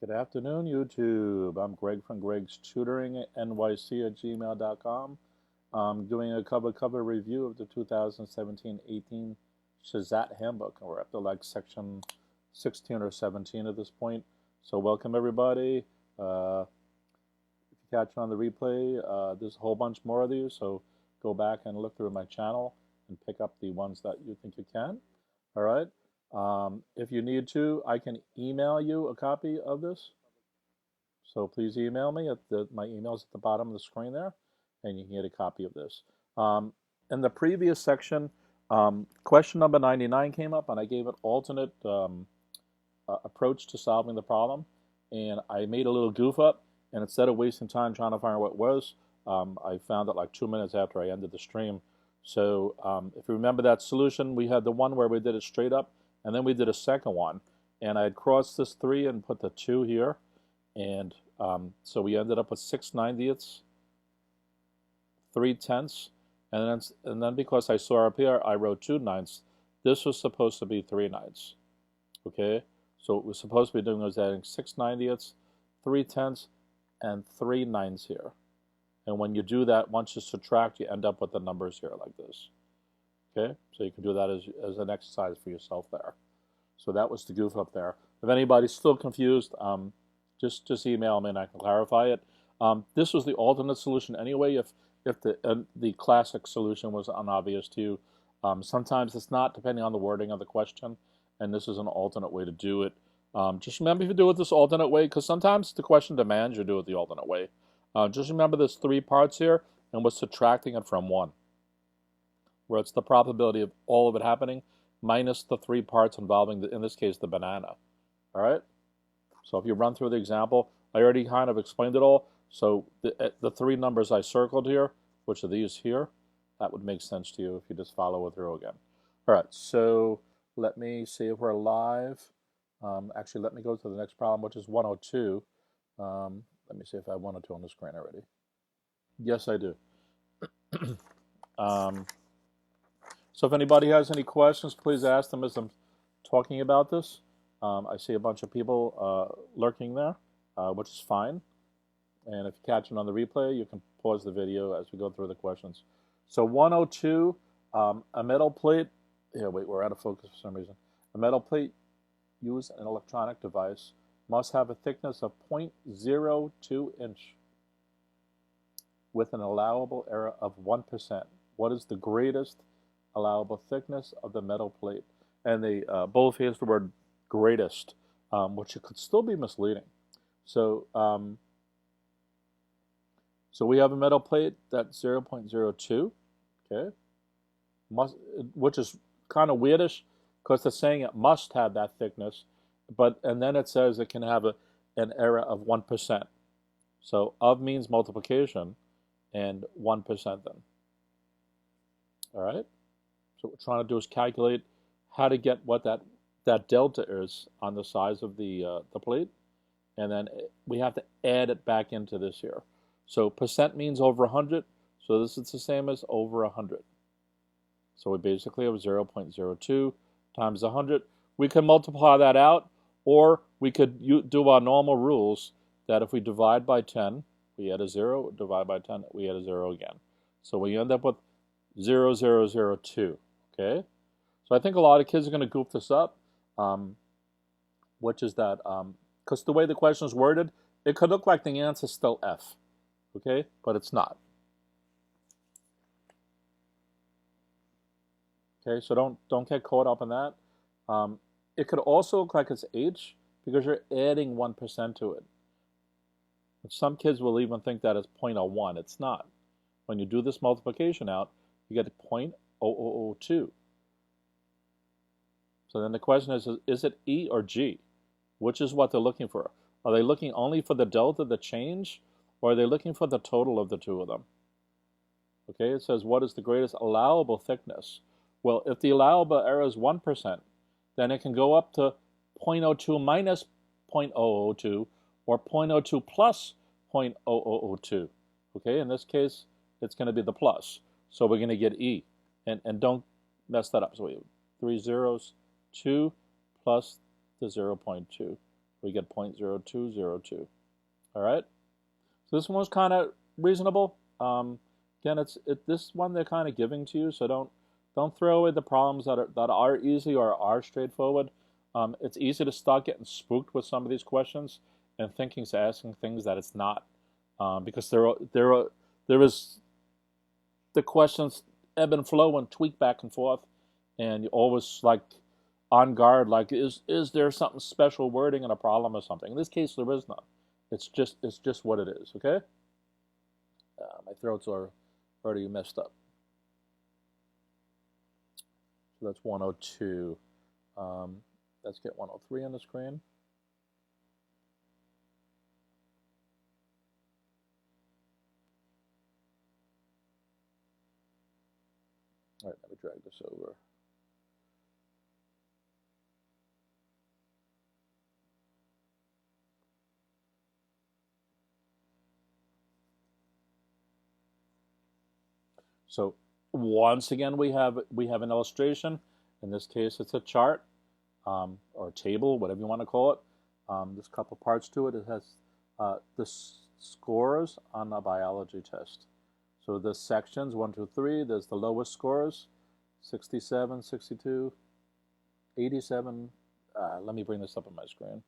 Good afternoon, YouTube. I'm Greg from GregsTutoringNYC at gmail.com. I'm doing a cover review of the 2017-18 SHSAT Handbook. We're up to like section 16 or 17 at this point. So welcome everybody. If you catch it on the replay, there's a whole bunch more of these. So go back and look through my channel and pick up the ones that you think you can. All right. If you need to, I can email you a copy of this. So please email me. My email's at the bottom of the screen there, and you can get a copy of this. In the previous section, question number 99 came up, and I gave an alternate approach to solving the problem. And I made a little goof up, and instead of wasting time trying to find out what it was, I found it like 2 minutes after I ended the stream. So if you remember that solution, we had the one where we did it straight up, and then we did a second one, and I had crossed this 3 and put the 2 here, and so we ended up with 6/90ths, 3/10, and then because I saw up here, I wrote 2/9. This was supposed to be 3/9. Okay, so what we're supposed to be doing was adding 6/90ths, 3/10, and 3/9 here. And when you do that, once you subtract, you end up with the numbers here like this. Okay, so you can do that as an exercise for yourself there. So that was the goof up there. If anybody's still confused, just email me and I can clarify it. This was the alternate solution anyway. If the classic solution was unobvious to you, sometimes it's not, depending on the wording of the question. And this is an alternate way to do it. Just remember if you do it this alternate way, because sometimes the question demands you do it the alternate way. Just remember there's 3 parts here, and we're subtracting it from 1. Where it's the probability of all of it happening minus the 3 parts involving, in this case, the banana. All right? So if you run through the example, I already kind of explained it all. So the 3 numbers I circled here, which are these here, that would make sense to you if you just follow it through again. All right, so let me see if we're live. Actually, let me go to the next problem, which is 102. Let me see if I have 102 on the screen already. Yes, I do. So if anybody has any questions, please ask them as I'm talking about this. I see a bunch of people lurking there, which is fine. And if you catch it on the replay, you can pause the video as we go through the questions. So 102, a metal plate. Yeah, wait, we're out of focus for some reason. A metal plate used in an electronic device must have a thickness of 0.02 inch with an allowable error of 1%. What is the greatest allowable thickness of the metal plate? And they both use the word greatest, which could still be misleading. So, so we have a metal plate that's 0.02, okay, which is kind of weirdish because they're saying it must have that thickness, and then it says it can have an error of 1%. So of means multiplication, and 1% then. All right. So what we're trying to do is calculate how to get what that delta is on the size of the plate, and then we have to add it back into this here. So percent means over 100, so this is the same as over 100. So we basically have 0.02 times 100. We can multiply that out, or we could do our normal rules that if we divide by 10, we add a 0, divide by 10, we add a 0 again. So we end up with 0.0002, okay? So I think a lot of kids are going to goof this up, which is that, because the way the question is worded, it could look like the answer is still F, okay? But it's not. Okay, so don't get caught up in that. It could also look like it's H because you're adding 1% to it. Some kids will even think that it's 0.01. It's not. When you do this multiplication out, you get 0.0002. So then the question is it E or G? Which is what they're looking for? Are they looking only for the delta, the change, or are they looking for the total of the two of them? Okay, it says what is the greatest allowable thickness? Well, if the allowable error is 1%, then it can go up to 0.02 minus 0.002 or 0.02 plus 0.0002. Okay, in this case, it's going to be the plus. So we're going to get E. And don't mess that up. So we have 3 zeros, 2 plus the 0.2, We get 0.0202. All right. So this one's kind of reasonable. Again, this one they're kind of giving to you, so don't throw away the problems that are easy or are straightforward. It's easy to start getting spooked with some of these questions and asking things that it's not, because there is the questions ebb and flow and tweak back and forth, and you're always like on guard, like is there something special wording in a problem or something? In this case, there is none. It's just what it is. Okay. My throats are already messed up. So that's 102. Let's get 103 on the screen. All right, let me drag this over. So once again, we have an illustration. In this case, it's a chart or a table, whatever you want to call it. There's a couple parts to it. It has the scores on a biology test. So the sections 1, 2, 3. There's the lowest scores, 67, 62, 87. Let me bring this up on my screen.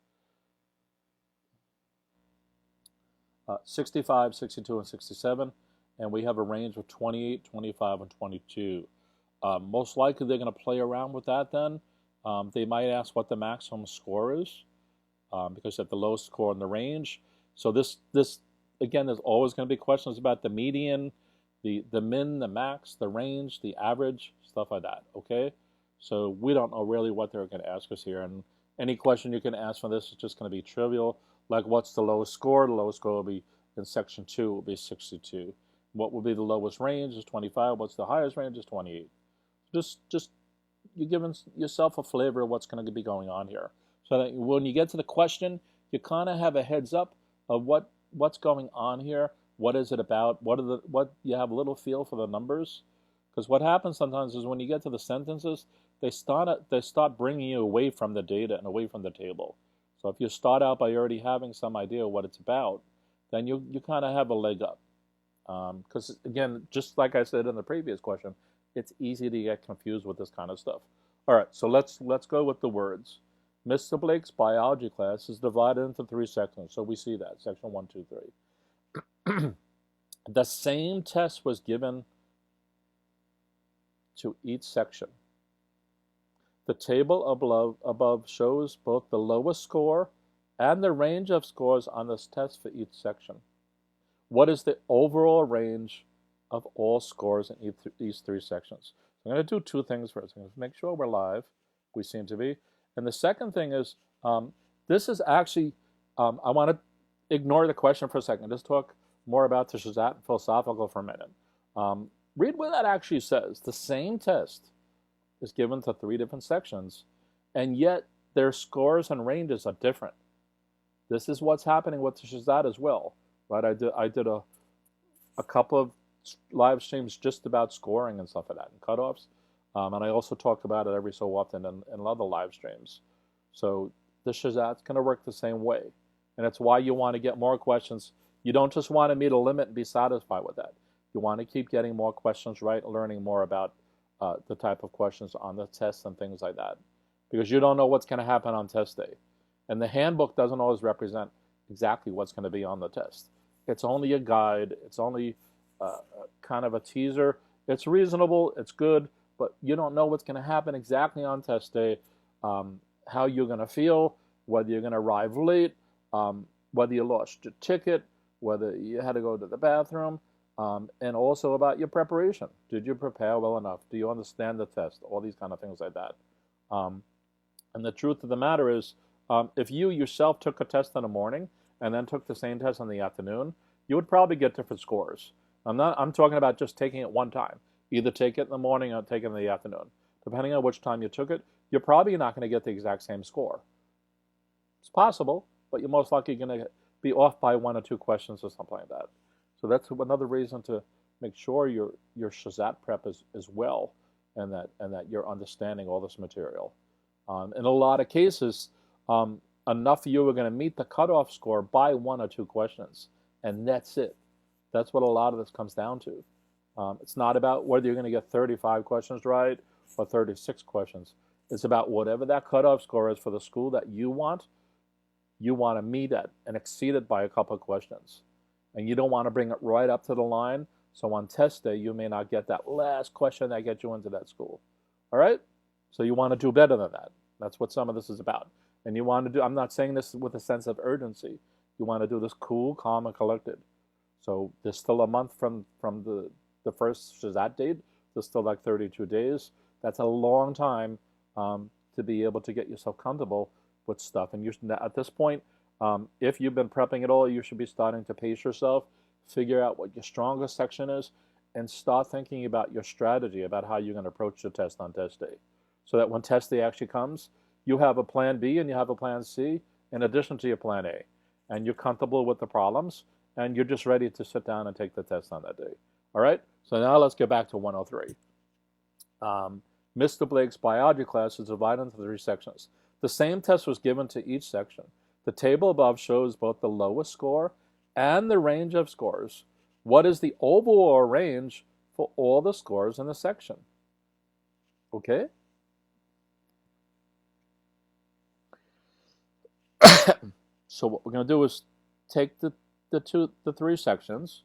65, 62, and 67. And we have a range of 28, 25, and 22. Most likely they're going to play around with that then. They might ask what the maximum score is, because at the lowest score in the range. So this again, there's always going to be questions about the median, the min, the max, the range, the average, stuff like that, okay? So we don't know really what they're going to ask us here. And any question you can ask from this is just going to be trivial, like what's the lowest score? The lowest score will be in section 2 will be 62. What will be the lowest range is 25. What's the highest range is 28. Just you're giving yourself a flavor of what's going to be going on here. So that when you get to the question, you kind of have a heads up of what's going on here. What is it about? What you have a little feel for the numbers. Because what happens sometimes is when you get to the sentences, they start bringing you away from the data and away from the table. So if you start out by already having some idea of what it's about, then you kind of have a leg up. Because again, just like I said in the previous question, it's easy to get confused with this kind of stuff. All right, so let's go with the words. Mr. Blake's biology class is divided into 3 sections. So we see that, section 1, 2, 3. The same test was given to each section. The table above shows both the lowest score and the range of scores on this test for each section. What is the overall range of all scores in these 3 sections? So I'm going to do 2 things first. I'm going to make sure we're live. We seem to be. And the second thing is, this is actually, I want to ignore the question for a second. Just talk more about the SHSAT and philosophical for a minute. Read what that actually says. The same test is given to 3 different sections, and yet their scores and ranges are different. This is what's happening with the SHSAT as well. Right? I did a couple of live streams just about scoring and stuff like that, and cutoffs. And I also talked about it every so often in other live streams. So the SHSAT's going to work the same way. And it's why you want to get more questions. You don't just want to meet a limit and be satisfied with that. You want to keep getting more questions right, learning more about the type of questions on the test and things like that. Because you don't know what's going to happen on test day. And the handbook doesn't always represent exactly what's going to be on the test. It's only a guide. It's only kind of a teaser. It's reasonable. It's good. But you don't know what's going to happen exactly on test day, how you're going to feel, whether you're going to arrive late, whether you lost your ticket, whether you had to go to the bathroom, and also about your preparation. Did you prepare well enough? Do you understand the test? All these kind of things like that. And the truth of the matter is, if you yourself took a test in the morning and then took the same test in the afternoon, you would probably get different scores. I'm talking about just taking it one time. Either take it in the morning or take it in the afternoon. Depending on which time you took it, you're probably not going to get the exact same score. It's possible, but you're most likely going to be off by 1 or 2 questions or something like that. So that's another reason to make sure your SHSAT prep is well, and that you're understanding all this material. In a lot of cases, enough of you are going to meet the cutoff score by 1 or 2 questions, and that's it. That's what a lot of this comes down to. It's not about whether you're going to get 35 questions right or 36 questions. It's about whatever that cutoff score is for the school that you want to meet it and exceed it by a couple of questions. And you don't want to bring it right up to the line, so on test day, you may not get that last question that gets you into that school. All right? So you want to do better than that. That's what some of this is about. And you want to do, I'm not saying this with a sense of urgency. You want to do this cool, calm, and collected. So there's still a month from the first SHSAT date. There's still like 32 days. That's a long time to be able to get yourself comfortable with stuff. And you should, at this point, if you've been prepping at all, you should be starting to pace yourself, figure out what your strongest section is, and start thinking about your strategy, about how you're going to approach the test on test day. So that when test day actually comes, you have a plan B and you have a plan C in addition to your plan A. And you're comfortable with the problems, and you're just ready to sit down and take the test on that day. All right? So now let's get back to 103. Mr. Blake's biology class is divided into 3 sections. The same test was given to each section. The table above shows both the lowest score and the range of scores. What is the overall range for all the scores in the section? Okay? So what we're going to do is take the 3 sections,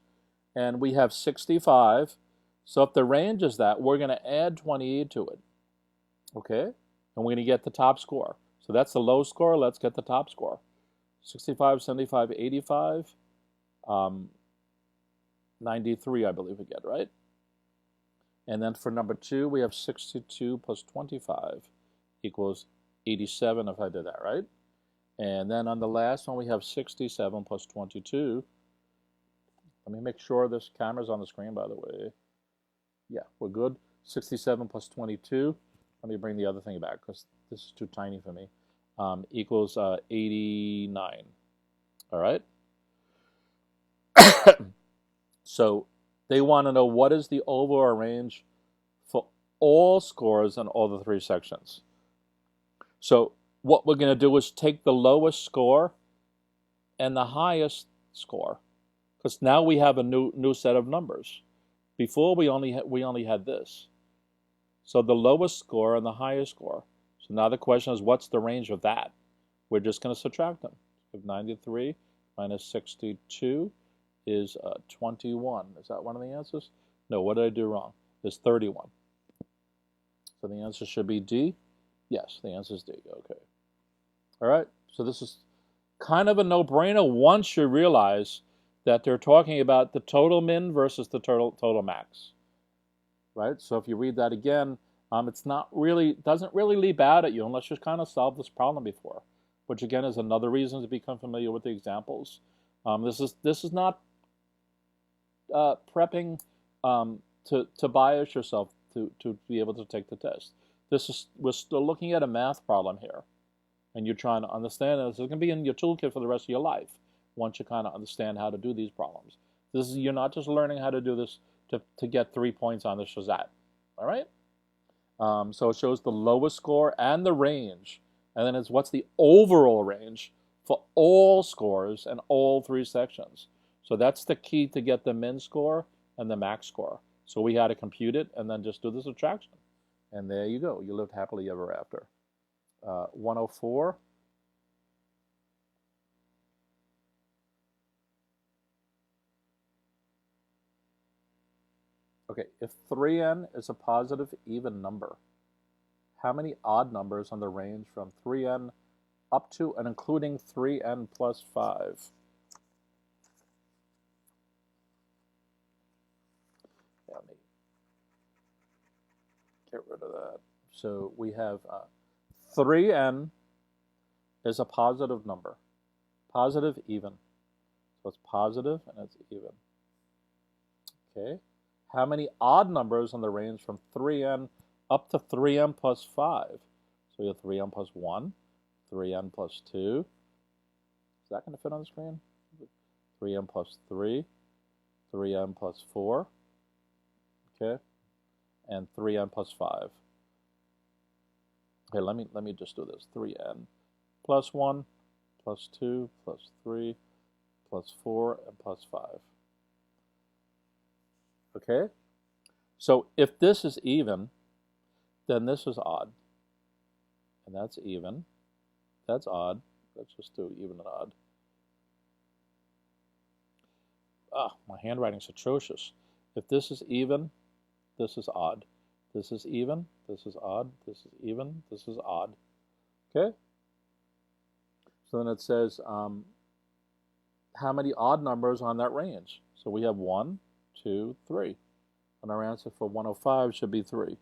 and we have 65. So if the range is that, we're going to add 28 to it. Okay? And we're going to get the top score. So that's the low score. Let's get the top score. 65, 75, 85, 93, I believe we get, right? And then for number 2, we have 62 plus 25 equals 87, if I did that right. And then on the last one, we have 67 plus 22. Let me make sure this camera's on the screen, by the way. Yeah, we're good. 67 plus 22. Let me bring the other thing back because this is too tiny for me. Equals 89. All right? So they want to know what is the overall range for all scores in all the 3 sections. So what we're going to do is take the lowest score and the highest score, because now we have a new set of numbers. Before we only had this. So the lowest score and the highest score. So now the question is, what's the range of that? We're just going to subtract them. If 93 minus 62 is 21. Is that one of the answers? No, what did I do wrong? It's 31. So the answer should be D. Yes, the answer is D. Okay. All right. So this is kind of a no-brainer once you realize that they're talking about the total min versus the total max. Right? So if you read that again, it's not really, doesn't really leap out at you unless you've kind of solved this problem before, which again is another reason to become familiar with the examples. This is not prepping to bias yourself to be able to take the test. We're still looking at a math problem here, and you're trying to understand it. It's going to be in your toolkit for the rest of your life once you kind of understand how to do these problems. You're not just learning how to do this to get 3 points on the SHSAT. All right? So it shows the lowest score and the range, and then it's what's the overall range for all scores and all 3 sections. So that's the key to get the min score and the max score. So we had to compute it and then just do the subtraction. And there you go. You lived happily ever after. 104. Okay, if 3n is a positive even number, how many odd numbers on the range from 3n up to and including 3n plus 5? Let me get rid of that. So we have 3n is a positive number, positive even. So it's positive and it's even. Okay. How many odd numbers on the range from 3n up to 3n plus 5? So you have 3n plus 1, 3n plus 2. Is that going to fit on the screen? 3n plus 3, 3n plus 4, okay, and 3n plus 5. Okay, let me just do this. 3n plus 1, plus 2, plus 3, plus 4, and plus 5. Okay? So if this is even, then this is odd. And that's even. That's odd. Let's just do even and odd. Ah, my handwriting's atrocious. If this is even, this is odd. This is even, this is odd, this is even, this is odd. Okay? So then it says, how many odd numbers on that range? So we have 1, 2, 3. And our answer for 105 should be 3.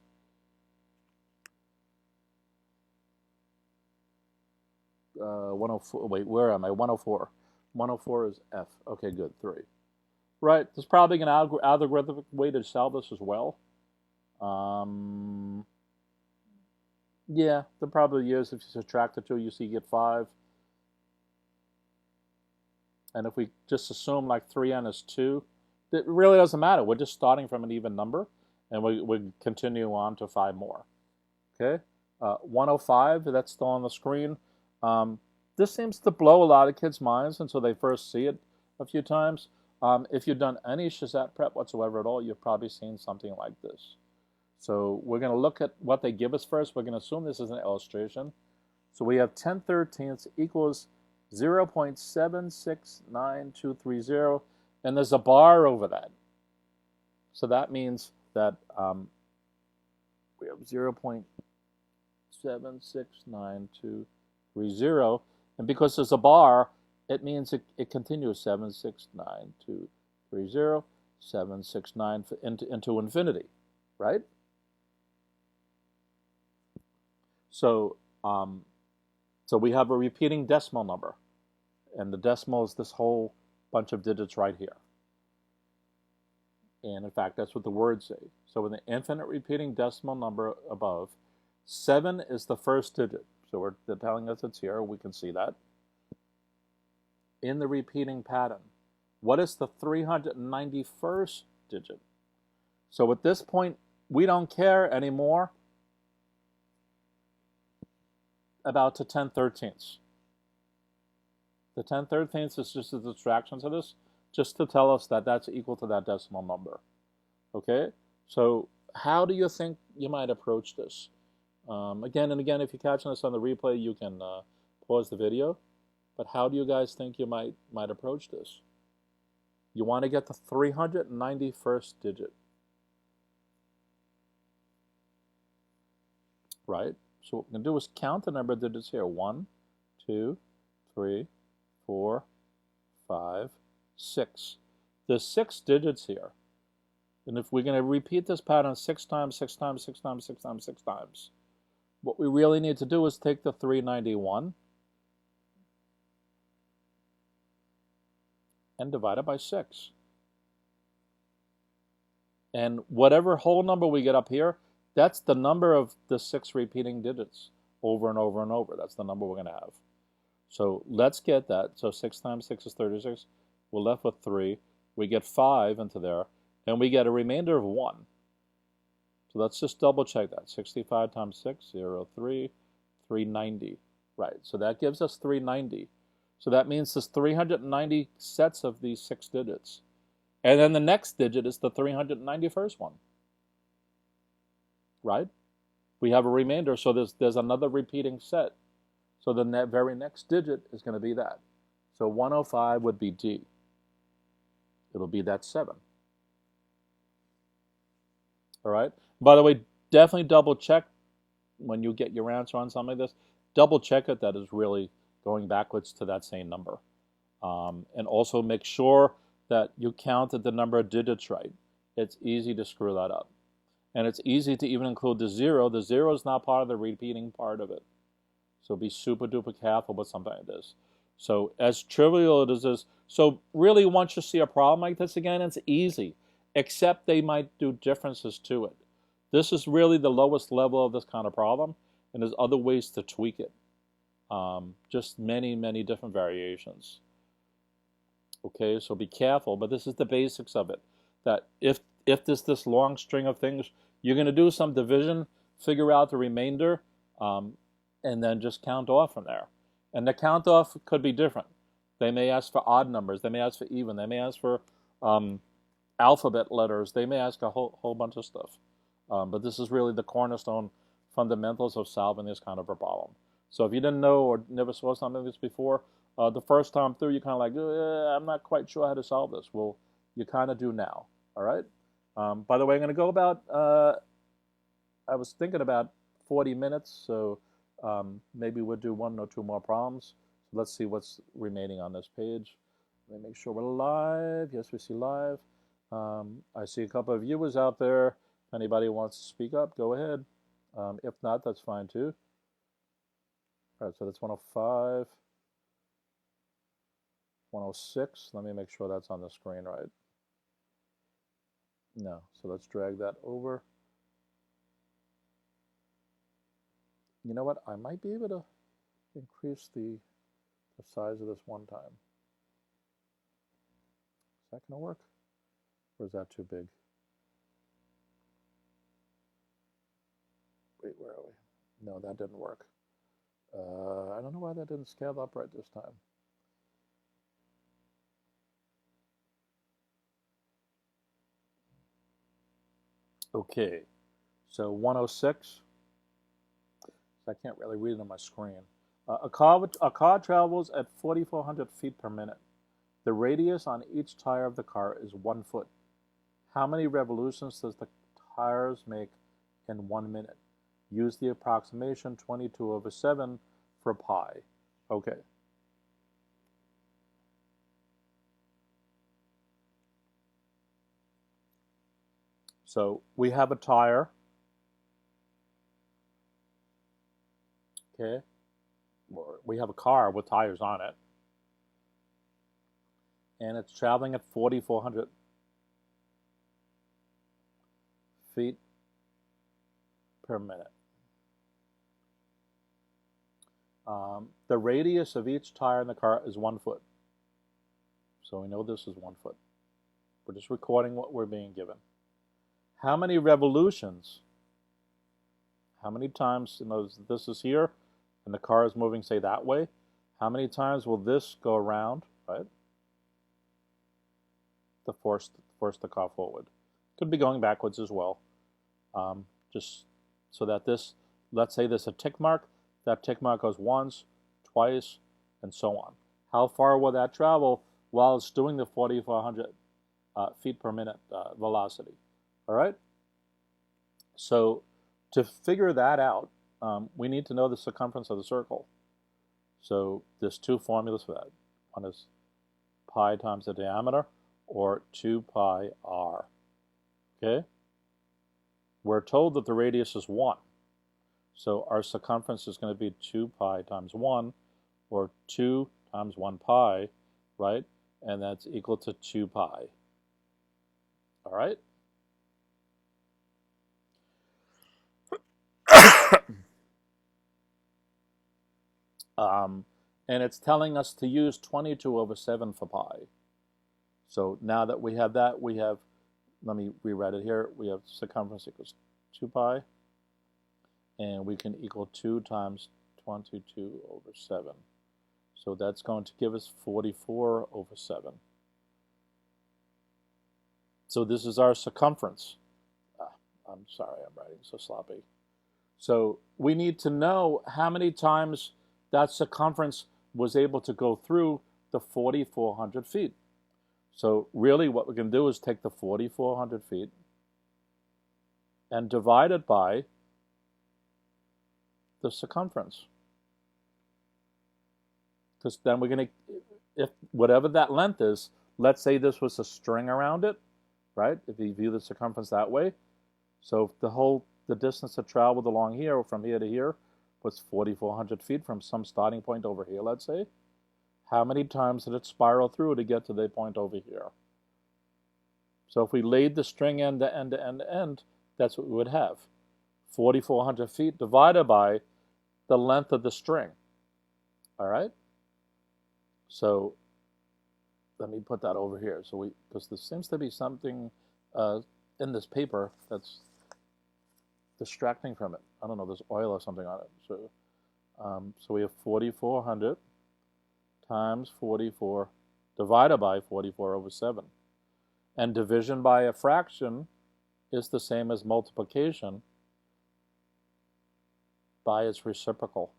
Wait, where am I? 104. 104 is F. Okay, good, 3. Right, there's probably an algorithmic way to solve this as well. Yeah, there probably is. If you subtract the 2, you see you get 5. And if we just assume like 3n is 2, it really doesn't matter. We're just starting from an even number, and we continue on to 5 more. Okay, 105, that's still on the screen. This seems to blow a lot of kids' minds until they first see it a few times. If you've done any SHSAT prep whatsoever at all, you've probably seen something like this. So we're going to look at what they give us first. We're going to assume this is an illustration. So we have 10/13 equals 0.769230, and there's a bar over that. So that means that we have 0.769230, and because there's a bar, it means it continues 769230769 into infinity, right? So, so we have a repeating decimal number, and the decimal is this whole bunch of digits right here. And in fact, that's what the words say. So in the infinite repeating decimal number above, 7 is the first digit. So they're telling us it's here. We can see that. In the repeating pattern, what is the 391st digit? So at this point, we don't care anymore about the 10/13. The 10/13 is just a distraction to this, just to tell us that that's equal to that decimal number. Okay? So how do you think you might approach this? Again and again, if you're catching this on the replay, you can pause the video. But how do you guys think you might approach this? You want to get the 391st digit. Right? So what we're going to do is count the number of digits here. 1, 2, 3, 4, 5, 6. There's 6 digits here. And if we're going to repeat this pattern 6 times, 6 times, 6 times, 6 times, 6 times, what we really need to do is take the 391 and divide it by 6. And whatever whole number we get up here, that's the number of the 6 repeating digits over and over and over. That's the number we're going to have. So let's get that. So 6 times 6 is 36. We're left with 3. We get 5 into there, and we get a remainder of 1. So let's just double check that. 65 times 6, 0, 3, 390. Right, so that gives us 390. So that means there's 390 sets of these 6 digits. And then the next digit is the 391st one. Right? We have a remainder, so there's another repeating set. So the very next digit is going to be that. So 105 would be D. It'll be that 7. All right? By the way, definitely double check when you get your answer on something like this. Double check it that is really going backwards to that same number. And also make sure that you counted the number of digits right. It's easy to screw that up. And it's easy to even include the 0. The 0 is not part of the repeating part of it. So be super duper careful with something like this. So as trivial as it is, so really once you see a problem like this again, it's easy, except they might do differences to it. This is really the lowest level of this kind of problem, and there's other ways to tweak it. Just many, many different variations. Okay, so be careful, but this is the basics of it. That if there's this long string of things, you're going to do some division, figure out the remainder, and then just count off from there. And the count off could be different. They may ask for odd numbers. They may ask for even. They may ask for alphabet letters. They may ask a whole bunch of stuff. But this is really the cornerstone fundamentals of solving this kind of a problem. So if you didn't know or never saw something like this before, the first time through, you're kind of like, I'm not quite sure how to solve this. Well, you kind of do now, all right? By the way, I'm going to go about, I was thinking about 40 minutes, so maybe we'll do 1 or 2 more problems. So let's see what's remaining on this page. Let me make sure we're live. Yes, we see live. I see a couple of viewers out there. If anybody wants to speak up, go ahead. If not, that's fine too. All right, so that's 105. 106. Let me make sure that's on the screen right. No, so let's drag that over. You know what? I might be able to increase the size of this one time. Is that going to work? Or is that too big? Wait, where are we? No, that didn't work. I don't know why that didn't scale up right this time. Okay, so 106. I can't really read it on my screen. A car travels at 4,400 feet per minute. The radius on each tire of the car is 1 foot. How many revolutions does the tires make in 1 minute? Use the approximation 22/7 for pi. Okay. So we have a tire. Okay. We have a car with tires on it. And it's traveling at 4,400 feet per minute. The radius of each tire in the car is 1 foot. So we know this is 1 foot. We're just recording what we're being given. How many revolutions, how many times, you know, this is here, and the car is moving, say, that way. How many times will this go around, right, to force the car forward? Could be going backwards as well. Just so that this, let's say there's a tick mark, that tick mark goes once, twice, and so on. How far will that travel while it's doing the 4,400 feet per minute velocity? All right? So to figure that out, we need to know the circumference of the circle. So there's 2 formulas for that. One is pi times the diameter, or 2 pi r. Okay? We're told that the radius is 1. So our circumference is going to be 2 pi times 1, or 2 times 1 pi, right? And that's equal to 2 pi. All right? And it's telling us to use 22/7 for pi. So now that we have that, we have, let me rewrite it here, we have circumference equals 2 pi, and we can equal 2 times 22/7. So that's going to give us 44/7. So this is our circumference. I'm sorry, I'm writing so sloppy. So we need to know how many times that circumference was able to go through the 4,400 feet. So really what we can do is take the 4,400 feet and divide it by the circumference. Because then we're going to, if whatever that length is, let's say this was a string around it, right? If you view the circumference that way. So the distance that traveled along here, from here to here, was 4,400 feet from some starting point over here, let's say. How many times did it spiral through to get to the point over here? So if we laid the string end to end to end to end, that's what we would have. 4,400 feet divided by the length of the string. All right? So let me put that over here. So because there seems to be something in this paper that's distracting from it. I don't know, there's oil or something on it. So So we have 4,400 times 44 divided by 44 over 7. And division by a fraction is the same as multiplication by its reciprocal.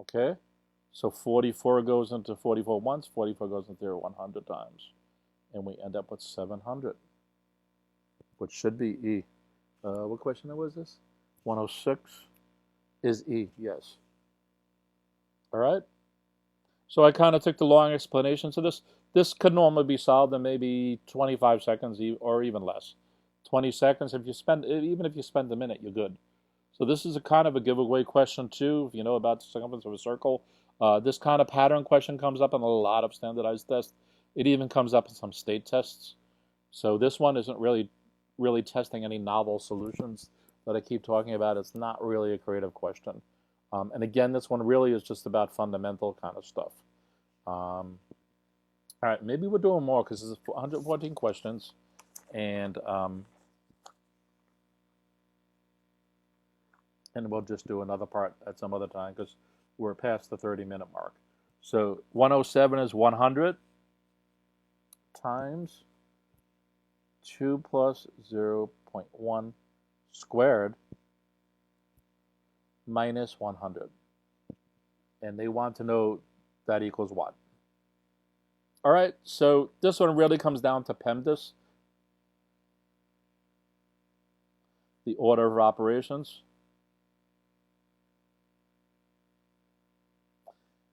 Okay? So 44 goes into 44 once, 44 goes into 100 times. And we end up with 700, which should be E. What question was this? 106 is E, yes. All right? So I kind of took the long explanation to this. This could normally be solved in maybe 25 seconds or even less. 20 seconds, even if you spend a minute, you're good. So this is a kind of a giveaway question too, if you know about the circumference of a circle. This kind of pattern question comes up in a lot of standardized tests. It even comes up in some state tests. So this one isn't really testing any novel solutions that I keep talking about. It's not really a creative question. And again, this one really is just about fundamental kind of stuff. All right, maybe we're doing more because there's 114 questions, and we'll just do another part at some other time because we're past the 30-minute mark. So 107 is 100 times 2 plus 0.1 squared minus 100. And they want to know that equals what? All right, so this one really comes down to PEMDAS, the order of operations.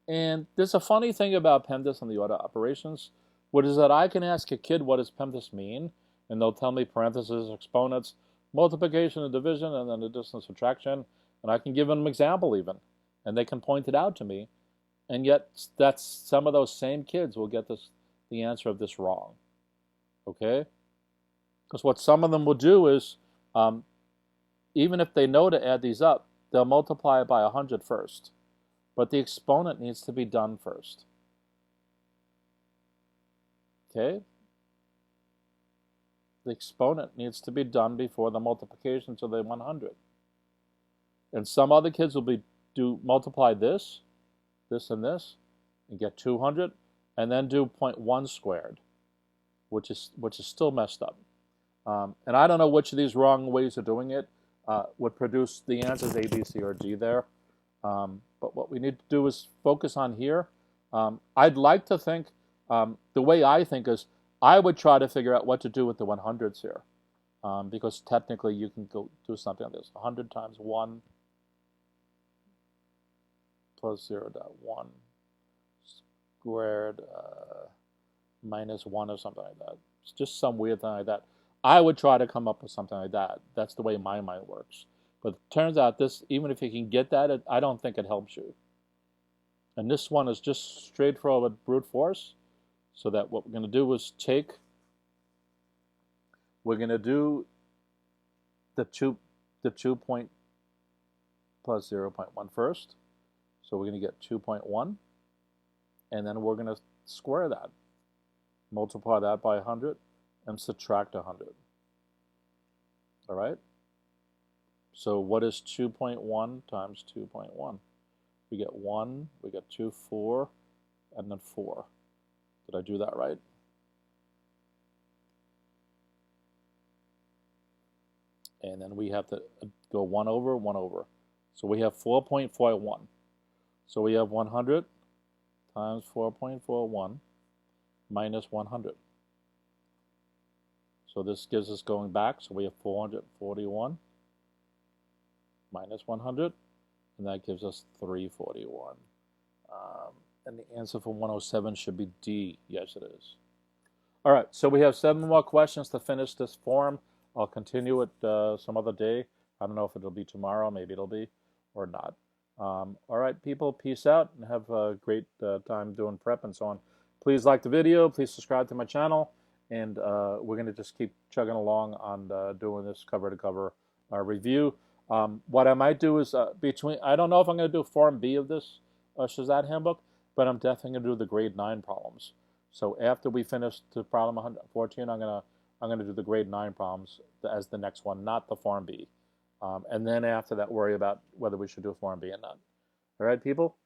And there's a funny thing about PEMDAS and the order of operations, which is that I can ask a kid what does PEMDAS mean, and they'll tell me parentheses, exponents, multiplication and division, and then addition and subtraction, and I can give them an example even, and they can point it out to me, and yet that's some of those same kids will get the answer of this wrong, okay? Because what some of them will do is, even if they know to add these up, they'll multiply it by 100 first, but the exponent needs to be done first, okay? The exponent needs to be done before the multiplication to the 100. And some other kids will multiply this, and this, and get 200, and then do 0.1 squared, which is still messed up. And I don't know which of these wrong ways of doing it would produce the answers A, B, C, or D there. But what we need to do is focus on here. I'd like to think, the way I think is, I would try to figure out what to do with the 100s here. Because technically you can go do something like this. 100 times 1 plus 0.1 squared minus 1 or something like that. It's just some weird thing like that. I would try to come up with something like that. That's the way my mind works. But it turns out this, even if you can get that, I don't think it helps you. And this one is just straightforward brute force. So that what we're going to do is we're going to do the 2 point plus 0.1 first. So we're going to get 2.1. And then we're going to square that. Multiply that by 100 and subtract 100. All right? So what is 2.1 times 2.1? We get 1, we get 2, 4, and then 4. Did I do that right? And then we have to go 1 over, 1 over. So we have 4.41. So we have 100 times 4.41 minus 100. So this gives us going back. So we have 441 minus 100. And that gives us 341. And the answer for 107 should be D. Yes, it is. All right, so we have 7 more questions to finish this form. I'll continue it some other day. I don't know if it'll be tomorrow, maybe it'll be, or not. All right, people, peace out and have a great time doing prep and so on. Please like the video, please subscribe to my channel, and we're going to just keep chugging along on doing this cover-to-cover review. What I might do is I don't know if I'm going to do Form B of this SHSAT handbook, but I'm definitely going to do the grade 9 problems. So after we finish the problem 114, I'm going to do the grade 9 problems as the next one, not the Form B. And then after that, worry about whether we should do a Form B or not. All right, people?